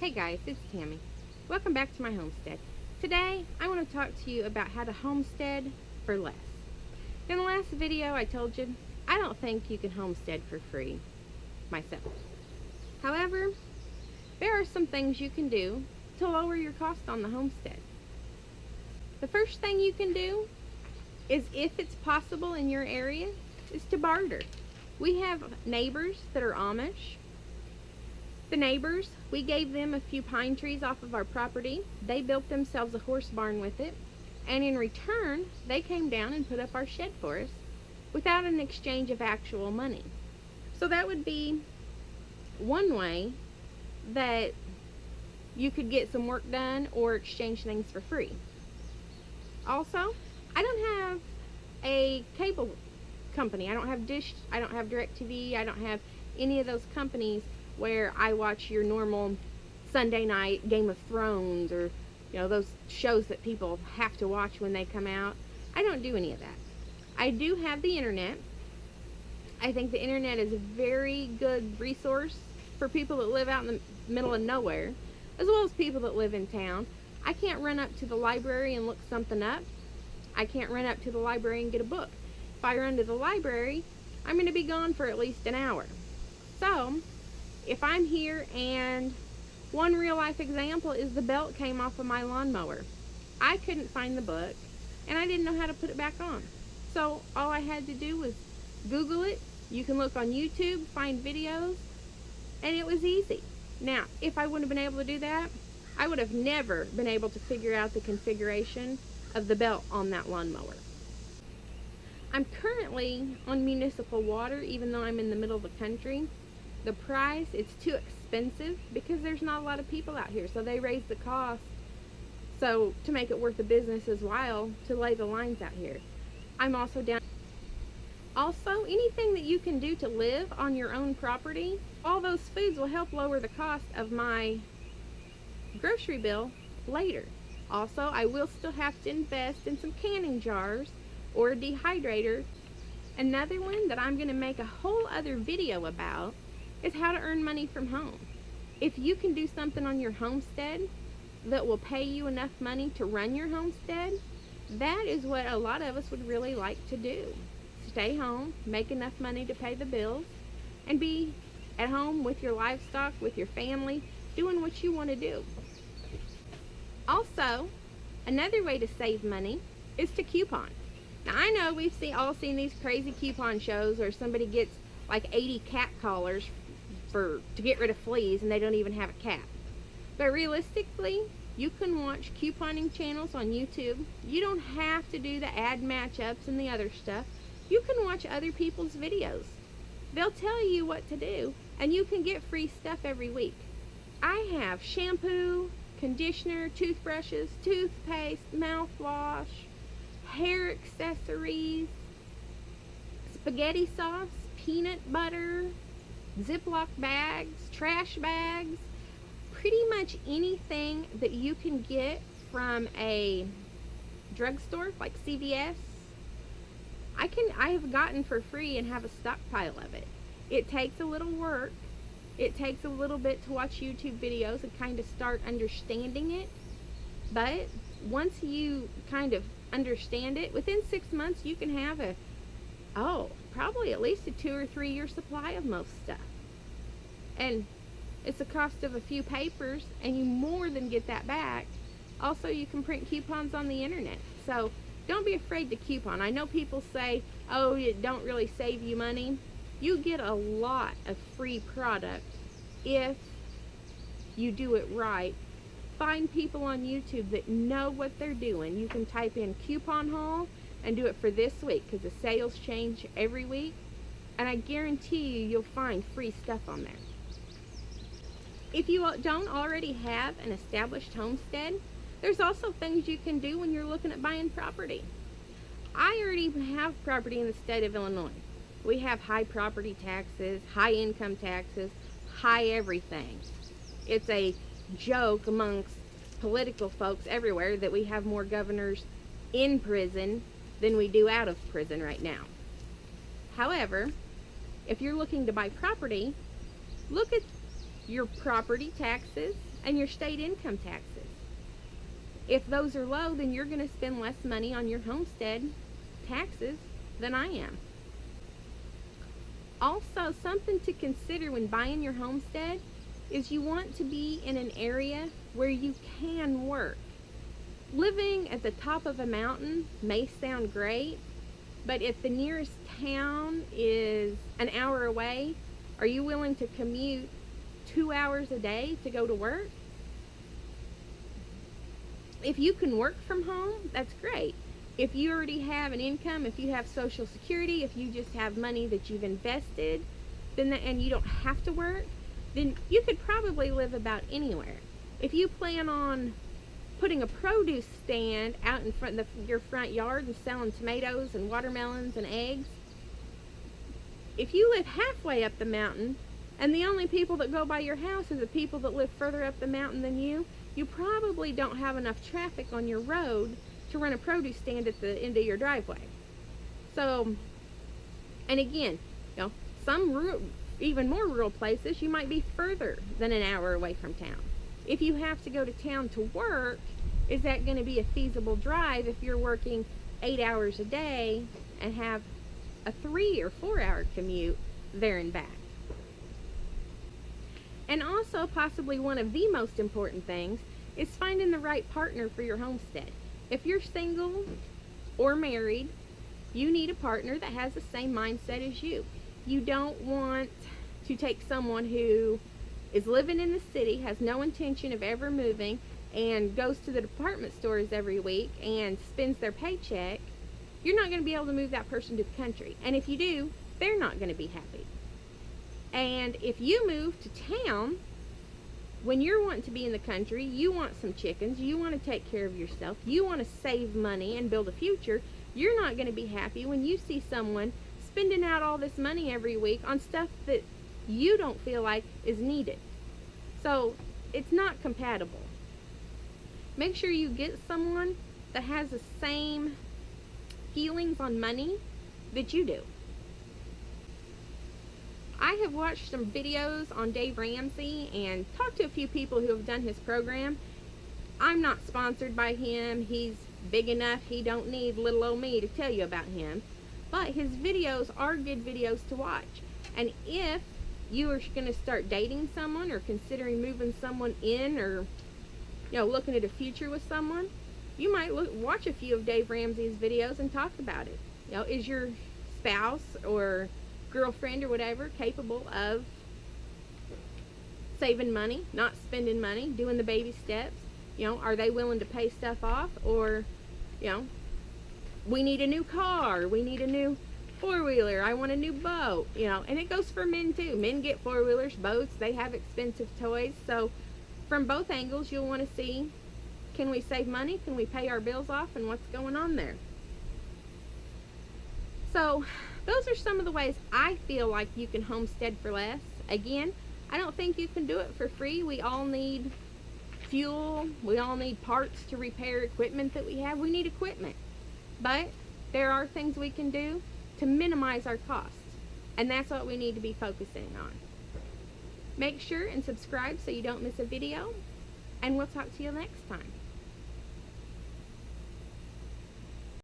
Hey guys, it's Tammy. Welcome back to my homestead. Today, I want to talk to you about how to homestead for less. In the last video, I told you I don't think you can homestead for free myself. However, there are some things you can do to lower your cost on the homestead. The first thing you can do is, if it's possible in your area, is to barter. We have neighbors that are Amish. The neighbors, we gave them a few pine trees off of our property. They built themselves a horse barn with it, and in return, they came down and put up our shed for us without an exchange of actual money. So that would be one way that you could get some work done or exchange things for free. Also, I don't have a cable company. I don't have Dish, I don't have DirecTV, I don't have any of those companies where I watch your normal Sunday night Game of Thrones or those shows that people have to watch when they come out. I don't do any of that. I do have the internet. I think the internet is a very good resource for people that live out in the middle of nowhere, as well as people that live in town. I can't run up to the library and look something up. I can't run up to the library and get a book. If I run to the library, I'm going to be gone for at least an hour. So if I'm here, and one real life example is the belt came off of my lawnmower. I couldn't find the book, and I didn't know how to put it back on. So all I had to do was Google it. You can look on YouTube, find videos, and it was easy. Now, if I wouldn't have been able to do that, I would have never been able to figure out the configuration of the belt on that lawnmower. I'm currently on municipal water, even though I'm in the middle of the country. The price, it's too expensive because there's not a lot of people out here, so they raise the cost so to make it worth the business as while to lay the lines out here. I'm also down. Also, anything that you can do to live on your own property, all those foods will help lower the cost of my grocery bill later. Also, I will still have to invest in some canning jars or a dehydrator. Another one that I'm going to make a whole other video about is how to earn money from home. If you can do something on your homestead that will pay you enough money to run your homestead, that is what a lot of us would really like to do. Stay home, make enough money to pay the bills, and be at home with your livestock, with your family, doing what you want to do. Also, another way to save money is to coupon. Now, I know we've all seen these crazy coupon shows where somebody gets like 80 cat collars to get rid of fleas, and they don't even have a cat. But realistically, you can watch couponing channels on YouTube. You don't have to do the ad matchups and the other stuff. You can watch other people's videos. They'll tell you what to do, and you can get free stuff every week. I have shampoo, conditioner, toothbrushes, toothpaste, mouthwash, hair accessories, spaghetti sauce, peanut butter, Ziploc bags, trash bags, pretty much anything that you can get from a drugstore like CVS. I have gotten for free and have a stockpile of it. It takes a little work. It takes a little bit to watch YouTube videos and kind of start understanding it. But once you kind of understand it, within 6 months you can have probably at least a 2 or 3 year supply of most stuff. And it's the cost of a few papers, and you more than get that back. Also, you can print coupons on the internet. So don't be afraid to coupon. I know people say, oh, it don't really save you money. You get a lot of free product if you do it right. Find people on YouTube that know what they're doing. You can type in coupon haul and do it for this week, because the sales change every week, and I guarantee you'll find free stuff on there. If you don't already have an established homestead, there's also things you can do when you're looking at buying property. I already have property in the state of Illinois. We have high property taxes, high income taxes, high everything. It's a joke amongst political folks everywhere that we have more governors in prison than we do out of prison right now. However, if you're looking to buy property, look at your property taxes and your state income taxes. If those are low, then you're going to spend less money on your homestead taxes than I am. Also, something to consider when buying your homestead is you want to be in an area where you can work. Living at the top of a mountain may sound great, but if the nearest town is an hour away, are you willing to commute 2 hours a day to go to work? If you can work from home, that's great. If you already have an income, if you have Social Security, if you just have money that you've invested, and you don't have to work, then you could probably live about anywhere. If you plan on putting a produce stand out in front of your front yard and selling tomatoes and watermelons and eggs, if you live halfway up the mountain and the only people that go by your house are the people that live further up the mountain than you probably don't have enough traffic on your road to run a produce stand at the end of your driveway. So, and again, some even more rural places, you might be further than an hour away from town. If you have to go to town to work, is that going to be a feasible drive if you're working 8 hours a day and have a 3 or 4 hour commute there and back? And also, possibly one of the most important things is finding the right partner for your homestead. If you're single or married, you need a partner that has the same mindset as you. You don't want to take someone who is living in the city, has no intention of ever moving, and goes to the department stores every week and spends their paycheck. You're not going to be able to move that person to the country. And if you do, they're not going to be happy. And if you move to town, when you're wanting to be in the country, you want some chickens, you want to take care of yourself, you want to save money and build a future, you're not going to be happy when you see someone spending out all this money every week on stuff that you don't feel like is needed. So it's not compatible. Make sure you get someone that has the same feelings on money that you do. I have watched some videos on Dave Ramsey and talked to a few people who have done his program. I'm not sponsored by him. He's big enough. He don't need little old me to tell you about him. But his videos are good videos to watch. And if you are going to start dating someone or considering moving someone in, or looking at a future with someone, you might watch a few of Dave Ramsey's videos and talk about it. Is your spouse or girlfriend or whatever capable of saving money, not spending money, doing the baby steps? Are they willing to pay stuff off? Or we need a new car, we need a new four-wheeler, I want a new boat, and it goes for men too. Men get four-wheelers, boats, they have expensive toys. So from both angles, you'll want to see, can we save money, can we pay our bills off, and what's going on there? So those are some of the ways I feel like you can homestead for less. Again, I don't think you can do it for free. We all need fuel, we all need parts to repair equipment that we have. We need equipment. But there are things we can do to minimize our costs, and that's what we need to be focusing on. Make sure and subscribe so you don't miss a video, and we'll talk to you next time.